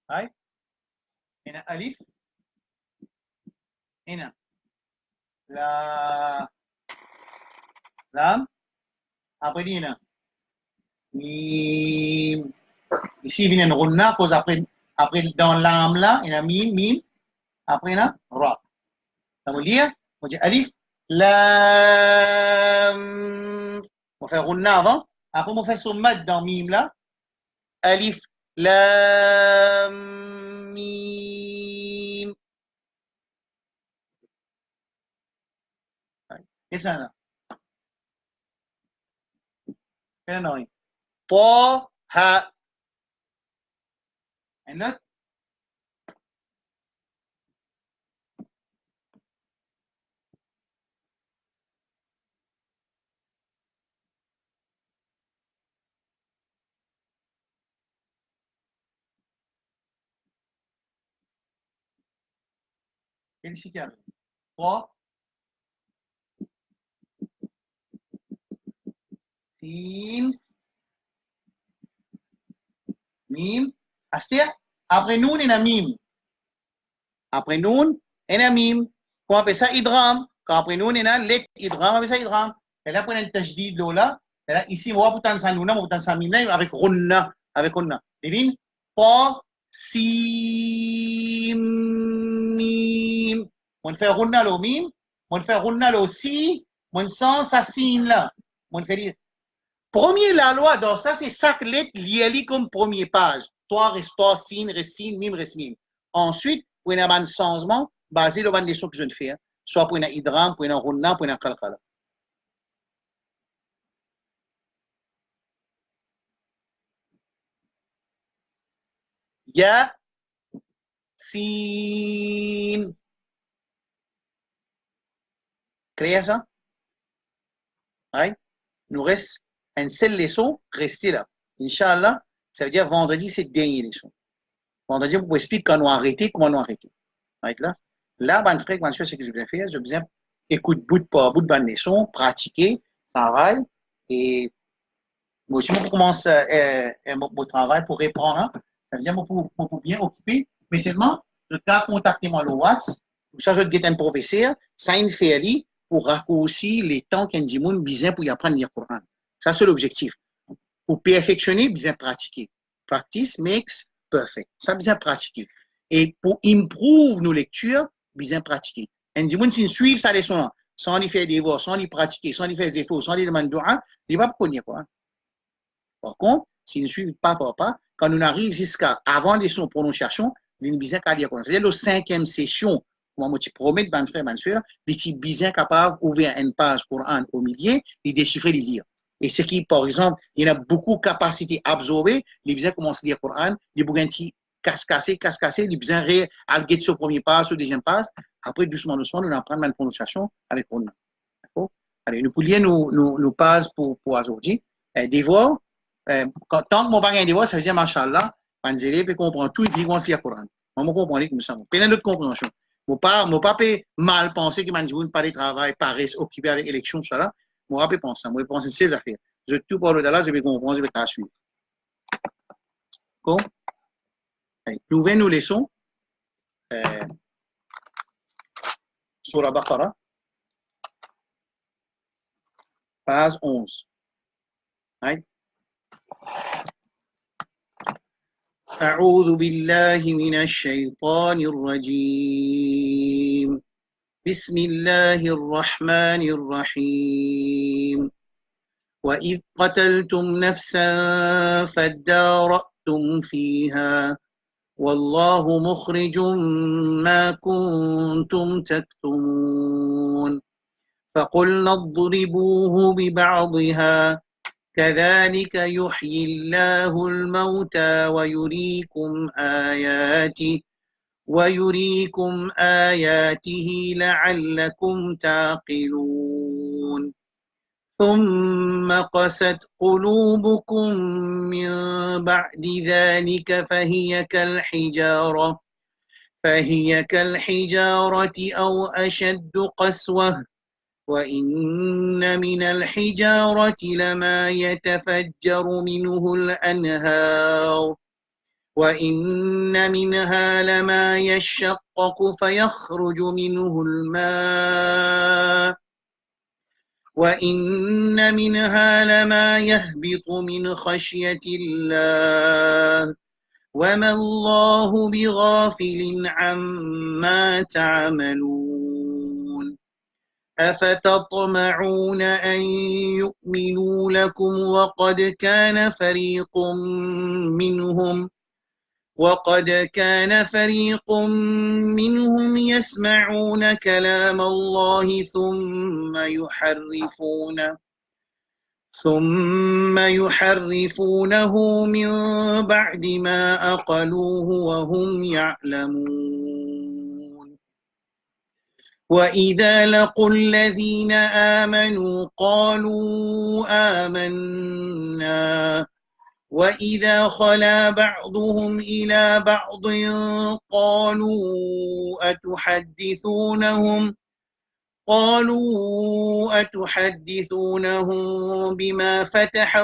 Aïe. Il y a Alif, il y a la, Lam, après il y a Mim. Ici, il y a une Runna, cause après dans Lam là, il y a Mim, Mim, après il y a Ra. Ça veut dire, on dit Alif, Lam, on fait Runna avant, après on fait son mad dans Mim là, Alif, Lam, Mim. Et ça là. Quel nom? Po, ha. Un autre? Quel ici qui arrive? Po, sin, mim. Astir, après nous, il y a mim. Après nous, il y a mim. On appelle ça idram. Quand après nous, il y a let idram, on appelle ça idram. Et là, on a un tajdid là. Et là, ici, on va poutan sa nouna, on va poutan sa mim là, avec runna. Avec runna. Devine? Po, si, mim. On fait runna lo mim. On fait runna lo si. On sent sa sin là. On fait premier, la loi, donc ça, c'est chaque lettre liée comme première page. Toi, reste toi, sin, reste sin, mim, reste mim. Ensuite, vous avez un changement basé sur les leçons que je viens de faire. Soit pour un idram, pour un runna, pour un kalkala. Ya, sin. Clair ça? Oui. Nous reste une seule leçon, restez là. Inch'Allah, ça veut dire vendredi, c'est dernière leçon. Vendredi, vous pouvez expliquer quand nous arrêter, comment nous arrêter. Right, là, là, ben, frère, ben, c'est ce que je viens faire. Je viens écouter bout par bout de bande leçon, pratiquer, travail. Et moi aussi, je commence mon travail pour reprendre. Hein. Ça veut dire pour bien occuper. Mais seulement, je dois contacter moi le WhatsApp. Pour ça, je vais un professeur, ça une fait pour raccourcir les temps qu'un dit besoin pour y apprendre le Coran. Ça, c'est l'objectif. Pour perfectionner, bien pratiquer. Practice makes perfect. Ça, bien pratiquer. Et pour improve nos lectures, bien pratiquer. Et du monde, si suivent sa leçon là, sans y faire des devoirs, sans y pratiquer, sans y faire des efforts, sans y demander doigt, il va pas connaître quoi. Par contre, s'ils ne suivent pas, quand on arrive jusqu'à avant les sons prononciation, il y a bien qu'à lire quoi. C'est-à-dire, la cinquième session, moi, je te promets, mon frère, ma soeur, il est bien capable d'ouvrir une page Coran au milieu et déchiffrer les lire. Et ce qui, par exemple, il y a beaucoup de capacité à absorber, les bien commencent à lire le Coran, les bouquins casse-cassé, les bien à sur le premier pas, sur le deuxième pas. Après, doucement, on apprend la prononciation avec Coran. Oh. Allez, nous poulions nous passe pour aujourd'hui. Des voix, tant que mon bagage des voix, ça veut dire, machallah, Panzélé peut comprendre tout et puis on s'y a Coran. On comprend comme ça. Plein d'autres compréhensions. Mon pas mal penser que man ne pas de travail, paresse, occupé avec l'élection, tout ça là. Moi, je pense ça. Moi, je pense ces affaires. Je tout parle de là, je vais comprendre, je vais t'assurer. Bon. Nous leçons sur la Baqara, page 11. Right? أعوذ بالله من الشيطان الرجيم بسم الله الرحمن الرحيم وإذ قتلتم نفسا فادارأتم فيها والله مخرج ما كنتم تكتمون فقلنا اضربوه ببعضها كذلك يحيي الله الموتى ويريكم آياته لعلكم تعقلون ثم قست قلوبكم من بعد ذلك فهي كالحجارة أو أشد قسوة وإن من الحجارة لما يتفجر منه الأنهار وإن منها لما يشقق فيخرج منه الماء وإن منها لما يهبط من خشية الله وما الله بغافل عما تعملون أفتطمعون أن يؤمنوا لكم وقد كان فريق منهم يسمعون كلام الله ثم يحرفونه من بعد ما أقلوه وهم يعلمون وإذا لقوا الذين آمنوا قالوا آمنا وإذا خلا بعضهم إلى بعض قالوا أتحدثونهم بما فتح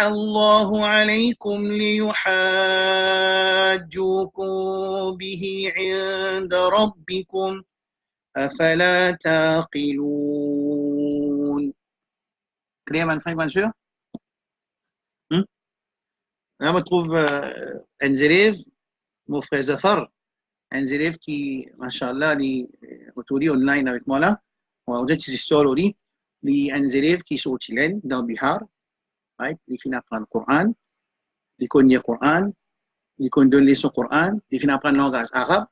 الله عليكم ليحاجوكم به عند ربكم أفلا تعقلون. Clair, man frère, bien sûr. Là, on trouve un élève, mon frère Zafar, un élève qui, machallah, est autour online avec moi là. On va dire des histoires aujourd'hui. Un élève qui est au Chili, dans Bihar, right? Il finit apprendre le Coran, il connaît le Coran, il connaît les leçons Coran, il finit apprendre le langage arabe.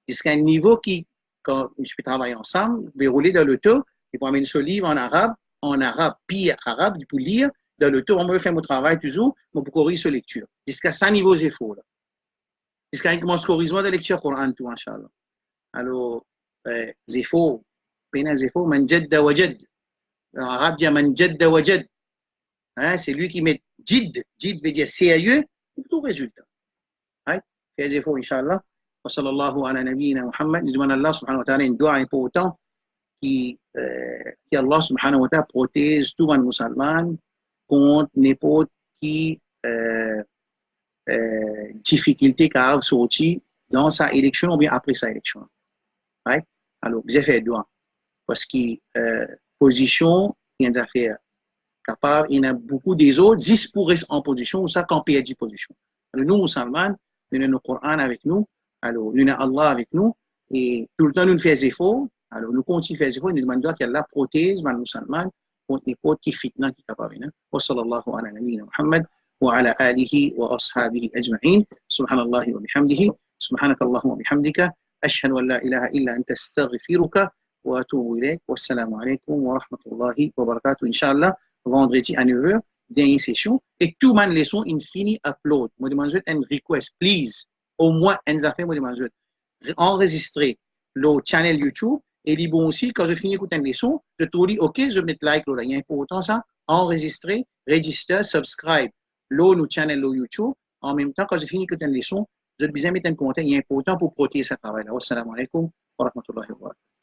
Jusqu'à un niveau qui, quand je peux travailler ensemble, dérouler dans le temps, il peut amener ce livre en arabe, pire arabe, pour lire. Dans le temps, on peut faire mon travail toujours, mais pour corriger sa lecture. Jusqu'à 100 niveaux efforts. Jusqu'à un commence corrigement de lecture Coran, tout, Inch'Allah. Alors, zéfo, pénin zéfo, man jadda wajad. En arabe, dit man jadda wajad. C'est lui qui met jid. Jid veut dire sérieux, tout résultat. Fais zéfo, Inch'Allah. Wa sallallahu ala nabiyyina Muhammad. Nous demandons à Allah subhanahu wa ta'ala une dua important qui Allah subhanahu wa ta'ala protège tout le musulman contre n'importe qui difficulté qui a sorti dans sa élection ou bien après sa élection. Right? Alors, vous avez fait doigt. Parce que position, il y a des affaires capables, il y en a beaucoup des autres, 10 pour rester en position, ou ça quand il y a 10 positions. Alors, nous, musulmans, nous avons le Coran avec nous, alors, nous avons Allah avec nous, et tout le temps, nous faisons des efforts. Alors, nous continuons à faire des efforts, nous demandons qu'Allah protège les musulmans contre n'importe qui fitna qui est capable. Wa sallallahu ala nabiyyina Muhammad wa ala alihi wa ashabihi ajma'in. Subhanallah wa bihamdihi. Subhanaka Allahumma wa bihamdika. Ashhadu an la ilaha illa anta astaghfiruka wa atubu ilayk. Wassalamu alaykum wa rahmatullahi wa barakatuh. Inch'Allah, vendredi à 9h, dernière session. Et tout le monde leçon infini upload. Moi, demande un request, please. Au moins, un affaire, moi, demande enregistrer. le channel YouTube. Et les bon aussi, quand je finis d'écouter une leçon, je te dis, OK, je mets like là. Il est important ça, enregistrer, register, subscribe. Là, nous channel là, YouTube. En même temps, quand je finis d'écouter une leçon, je te besoin de mettre un commentaire. Il est important pour protéger ce travail-là. Wassalamu alaikum wa rahmatullahi wa barakatuh.